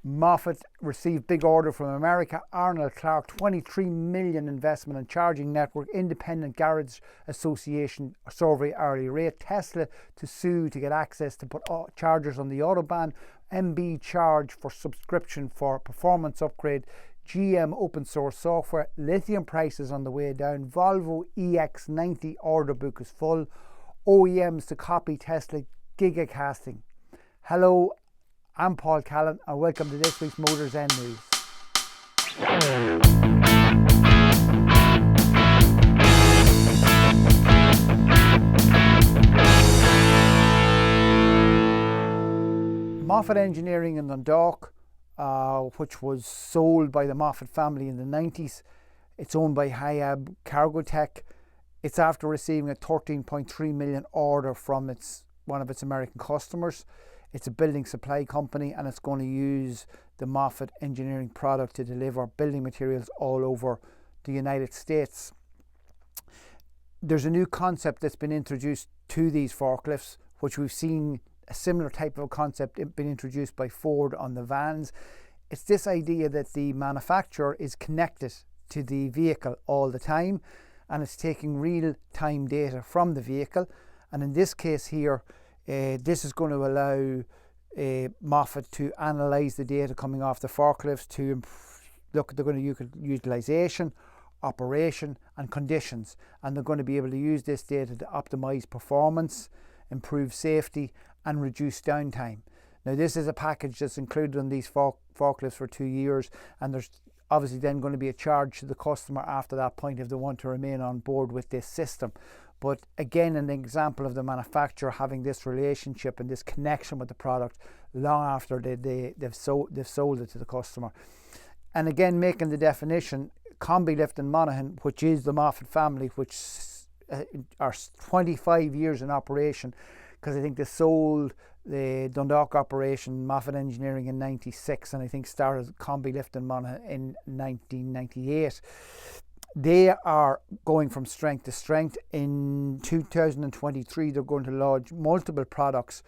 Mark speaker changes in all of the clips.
Speaker 1: Moffett received big order from America. Arnold Clark, 23 million investment in charging network. Independent Garage Association survey hourly rate. Tesla to sue to get access to put chargers on the Autobahn. MB charge for subscription for performance upgrade. GM open source software. Lithium prices on the way down. Volvo EX90 order book is full. OEMs to copy Tesla gigacasting. Hello, I'm Paul Callan and welcome to this week's MotorZen News. Moffett Engineering in Dundalk, which was sold by the Moffett family in the 90s. It's owned by Hiab Cargo Tech. It's after receiving a 13.3 million order from one of its American customers. It's a building supply company and it's going to use the Moffett Engineering product to deliver building materials all over the United States. There's a new concept that's been introduced to these forklifts, which we've seen a similar type of concept been introduced by Ford on the vans. It's this idea that the manufacturer is connected to the vehicle all the time and it's taking real-time data from the vehicle. And in this case here, this is going to allow Moffett to analyse the data coming off the forklifts to look at they're going to utilisation, operation and conditions, and they're going to be able to use this data to optimise performance, improve safety and reduce downtime. Now this is a package that's included on these forklifts for 2 years, and there's obviously then going to be a charge to the customer after that point if they want to remain on board with this system. But again, an example of the manufacturer having this relationship and this connection with the product long after they've sold it to the customer. And again, making the definition, Combi Lift and Monaghan, which is the Moffett family, which are 25 years in operation, because I think they sold the Dundalk operation, Moffett Engineering, in 96, and I think started Combi Lift and Monaghan in 1998. They are going from strength to strength. In 2023, they're going to launch multiple products,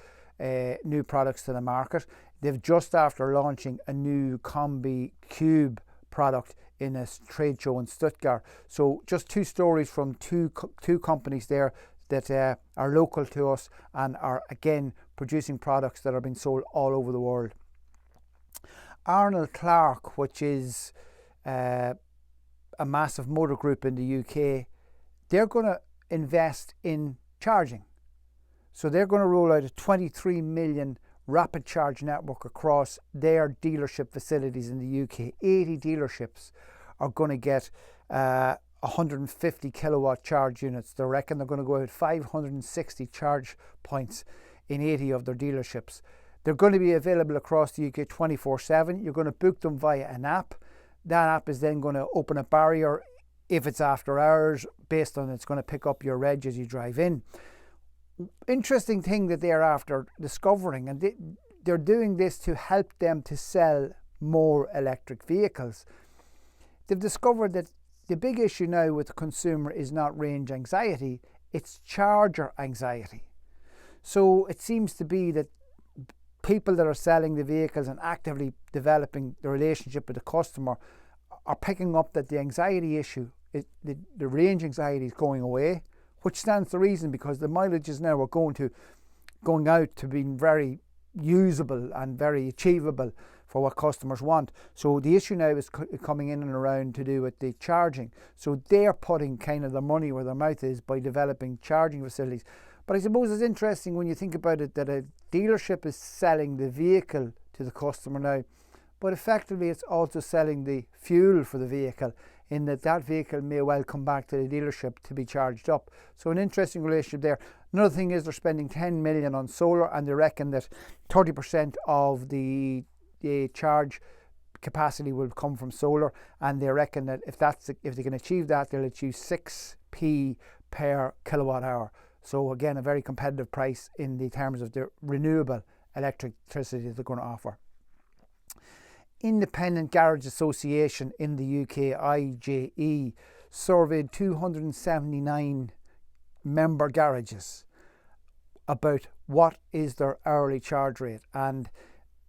Speaker 1: new products to the market. They've just after launching a new Combi Cube product in a trade show in Stuttgart. So just two stories from two companies there that are local to us and are again producing products that are being sold all over the world. Arnold Clark, which is a massive motor group in the UK, they're going to invest in charging. So they're going to roll out a 23 million rapid charge network across their dealership facilities in the UK. 80 dealerships are going to get 150 kilowatt charge units. They reckon they're going to go out 560 charge points in 80 of their dealerships. They're going to be available across the UK 24/7. You're going to book them via an app. That app is then going to open a barrier if it's after hours, based on it's going to pick up your reg as you drive in. Interesting thing that they're after discovering, and they're doing this to help them to sell more electric vehicles. They've discovered that the big issue now with the consumer is not range anxiety, it's charger anxiety. So it seems to be that people that are selling the vehicles and actively developing the relationship with the customer are picking up that the anxiety issue, the range anxiety is going away, which stands to reason because the mileages now are going out to being very usable and very achievable for what customers want. So the issue now is coming in and around to do with the charging. So they're putting kind of their money where their mouth is by developing charging facilities. But I suppose it's interesting when you think about it that a dealership is selling the vehicle to the customer now, but effectively it's also selling the fuel for the vehicle, in that vehicle may well come back to the dealership to be charged up. So an interesting relationship there. Another thing is they're spending 10 million on solar, and they reckon that 30% of the charge capacity will come from solar, and they reckon that if they can achieve that, they'll achieve 6p per kilowatt hour. So again, a very competitive price in the terms of the renewable electricity that they're going to offer. Independent Garage Association in the UK, IJE, surveyed 279 member garages about what is their hourly charge rate, and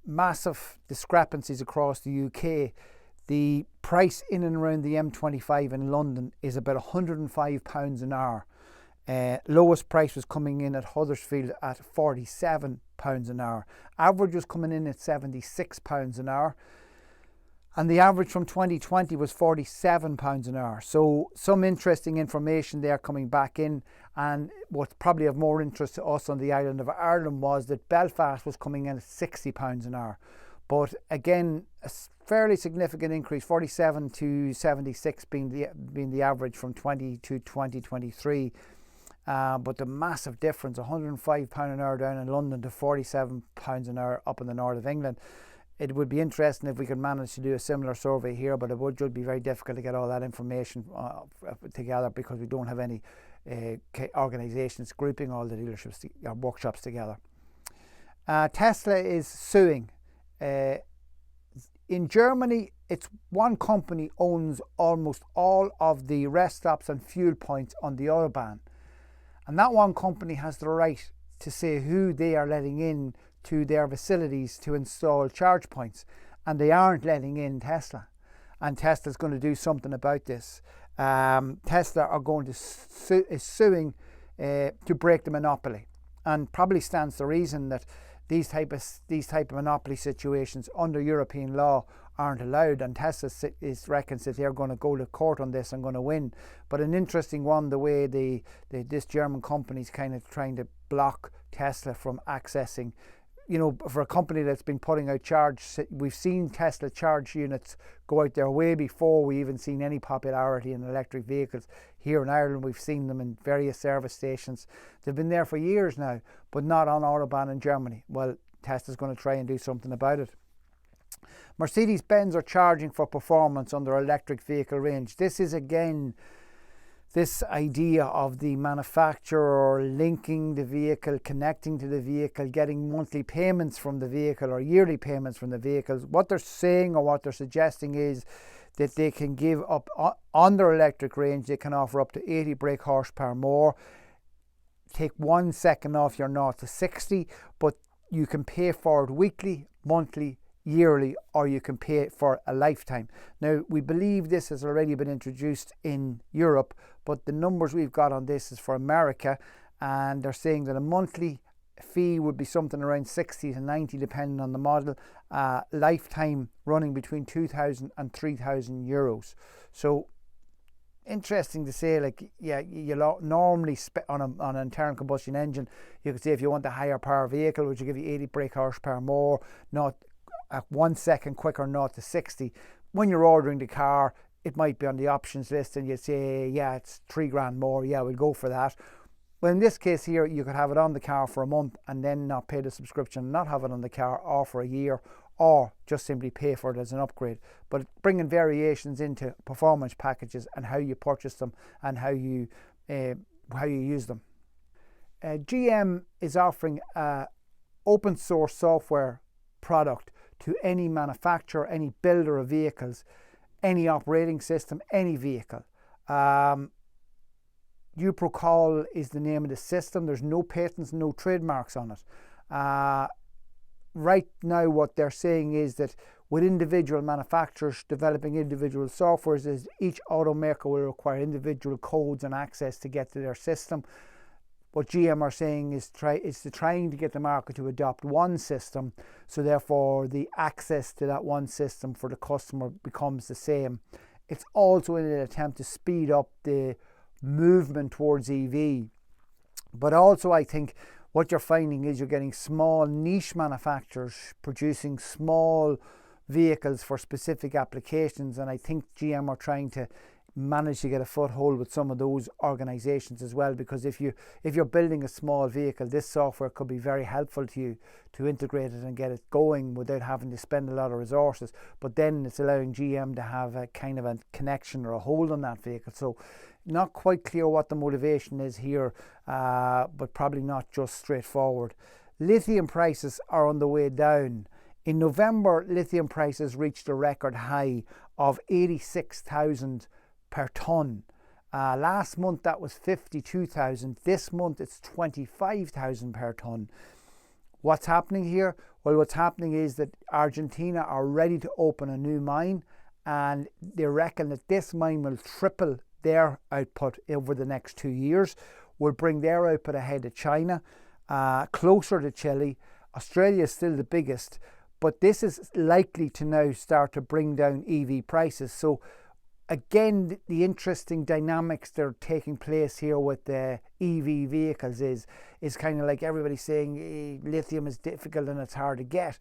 Speaker 1: massive discrepancies across the UK. The price in and around the M25 in London is about £105 an hour. Lowest price was coming in at Huddersfield at £47 an hour. Average was coming in at £76 an hour. And the average from 2020 was £47 an hour. So some interesting information there coming back in. And what's probably of more interest to us on the island of Ireland was that Belfast was coming in at £60 an hour. But again, a fairly significant increase, 47 to 76 being the average from 20 to 2023. But the massive difference, £105 an hour down in London to £47 an hour up in the north of England. It would be interesting if we could manage to do a similar survey here, but it would be very difficult to get all that information together because we don't have any organisations grouping all the dealerships or workshops together. Tesla is suing. In Germany, it's one company owns almost all of the rest stops and fuel points on the Autobahn. And that one company has the right to say who they are letting in to their facilities to install charge points, and they aren't letting in Tesla, and Tesla's going to do something about this. Tesla are going to is suing to break the monopoly, and probably stands to reason that these type of monopoly situations under European law aren't allowed, and Tesla reckons that they're going to go to court on this and going to win. But an interesting one, the way this German company's kind of trying to block Tesla from accessing. You know, for a company that's been putting out we've seen Tesla charge units go out there way before we even seen any popularity in electric vehicles. Here in Ireland, we've seen them in various service stations. They've been there for years now, but not on Autobahn in Germany. Well, Tesla's going to try and do something about it. Mercedes-Benz are charging for performance on their electric vehicle range. This is again this idea of the manufacturer linking the vehicle, connecting to the vehicle, getting monthly payments from the vehicle or yearly payments from the vehicles. What they're saying or what they're suggesting is that they can give up on their electric range, they can offer up to 80 brake horsepower more, take 1 second off your 0 to 60, but you can pay for it weekly, monthly, yearly, or you can pay it for a lifetime. Now, we believe this has already been introduced in Europe, but the numbers we've got on this is for America, and they're saying that a monthly fee would be something around 60 to 90 depending on the model, lifetime running between 2,000 and 3,000 euros. So interesting to say, like, yeah, you normally on an internal combustion engine, you could say if you want a higher power vehicle, which will give you 80 brake horsepower more, not at 1 second quicker, 0 to 60. When you're ordering the car, it might be on the options list and you'd say, yeah, it's £3,000 more, yeah, we'll go for that. Well, in this case here, you could have it on the car for a month and then not pay the subscription, not have it on the car, or for a year, or just simply pay for it as an upgrade. But bringing variations into performance packages and how you purchase them and how you use them. GM is offering an open source software product to any manufacturer, any builder of vehicles, any operating system, any vehicle. UProCall is the name of the system. There's no patents, no trademarks on it. Right now what they're saying is that with individual manufacturers developing individual softwares, is each automaker will require individual codes and access to get to their system. What GM are saying is trying to get the market to adopt one system, so therefore the access to that one system for the customer becomes the same. It's also in an attempt to speed up the movement towards EV. But also I think what you're finding is you're getting small niche manufacturers producing small vehicles for specific applications, and I think GM are trying to manage to get a foothold with some of those organizations as well, because if you're building a small vehicle, this software could be very helpful to you to integrate it and get it going without having to spend a lot of resources. But then it's allowing GM to have a kind of a connection or a hold on that vehicle. So not quite clear what the motivation is here, but probably not just straightforward. Lithium prices are on the way down. In November, lithium prices reached a record high of 86,000 per tonne. Last month that was 52,000. This month it's 25,000 per tonne. What's happening here? Well, what's happening is that Argentina are ready to open a new mine, and they reckon that this mine will triple their output over the next 2 years, will bring their output ahead of China, closer to Chile. Australia is still the biggest, but this is likely to now start to bring down EV prices. So again, the interesting dynamics that are taking place here with the EV vehicles is kind of like everybody saying lithium is difficult and it's hard to get.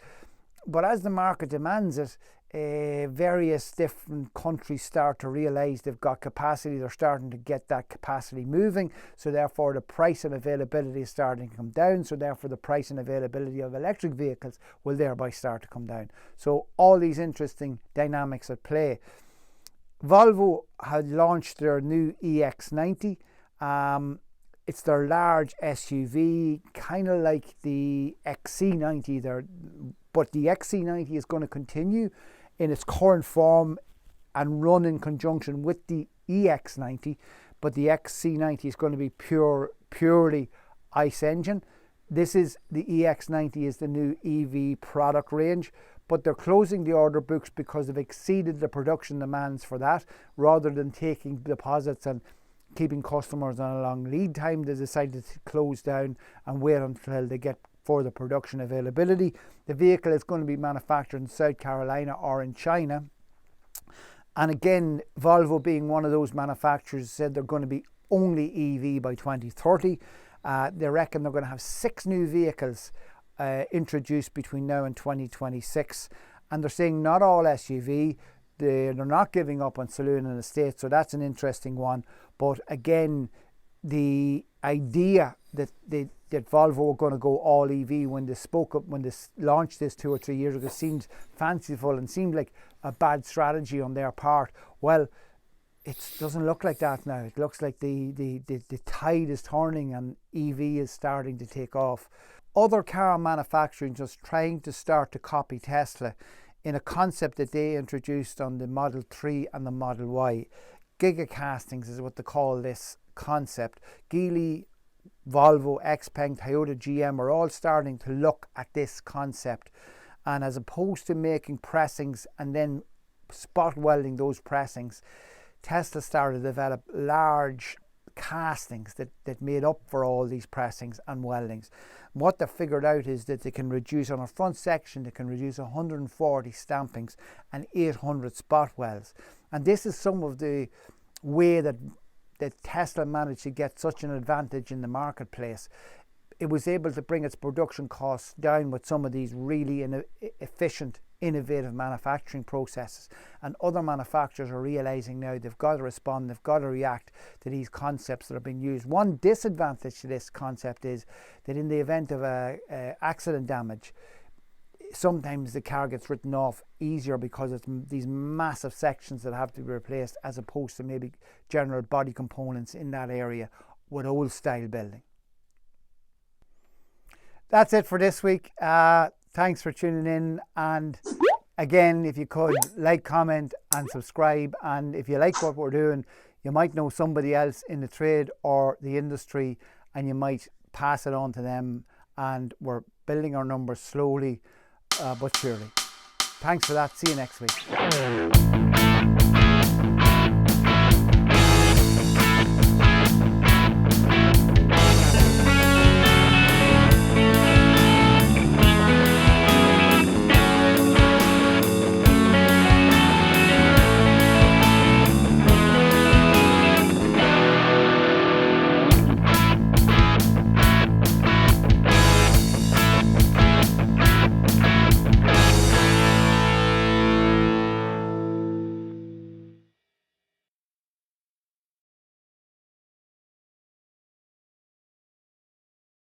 Speaker 1: But as the market demands it, various different countries start to realise they've got capacity. They're starting to get that capacity moving. So therefore the price and availability is starting to come down. So therefore the price and availability of electric vehicles will thereby start to come down. So all these interesting dynamics at play. Volvo had launched their new EX90. It's their large SUV, kind of like the XC90 there, but the XC90 is going to continue in its current form and run in conjunction with the EX90, but the XC90 is going to be purely ICE engine. This is the EX90 is the new EV product range, but they're closing the order books because they've exceeded the production demands for that. Rather than taking deposits and keeping customers on a long lead time, they decided to close down and wait until they get further production availability. The vehicle is going to be manufactured in South Carolina or in China. And again, Volvo being one of those manufacturers said they're going to be only EV by 2030. They reckon they're going to have 6 new vehicles introduced between now and 2026. And they're saying not all SUV. They're not giving up on saloon and estate, so that's an interesting one. But again, the idea that Volvo were going to go all EV when they launched this 2 or 3 years ago seemed fanciful and seemed like a bad strategy on their part. Well, it doesn't look like that now. It looks like the tide is turning and EV is starting to take off. Other car manufacturing just trying to start to copy Tesla in a concept that they introduced on the Model 3 and the Model Y. Gigacastings is what they call this concept. Geely, Volvo, XPeng, Toyota, GM are all starting to look at this concept. And as opposed to making pressings and then spot welding those pressings, Tesla started to develop large castings that made up for all these pressings and weldings. What they figured out is that they can reduce, on a front section, they can reduce 140 stampings and 800 spot welds. And this is some of the way that Tesla managed to get such an advantage in the marketplace. It was able to bring its production costs down with some of these really efficient, innovative manufacturing processes. And other manufacturers are realizing now they've got to respond, they've got to react to these concepts that are being used. One disadvantage to this concept is that in the event of a accident damage, sometimes the car gets written off easier because it's these massive sections that have to be replaced, as opposed to maybe general body components in that area with old style building. That's it for this week. Thanks for tuning in, and again, if you could like, comment and subscribe, and if you like what we're doing, you might know somebody else in the trade or the industry and you might pass it on to them, and we're building our numbers slowly but surely. Thanks for that. See you next week.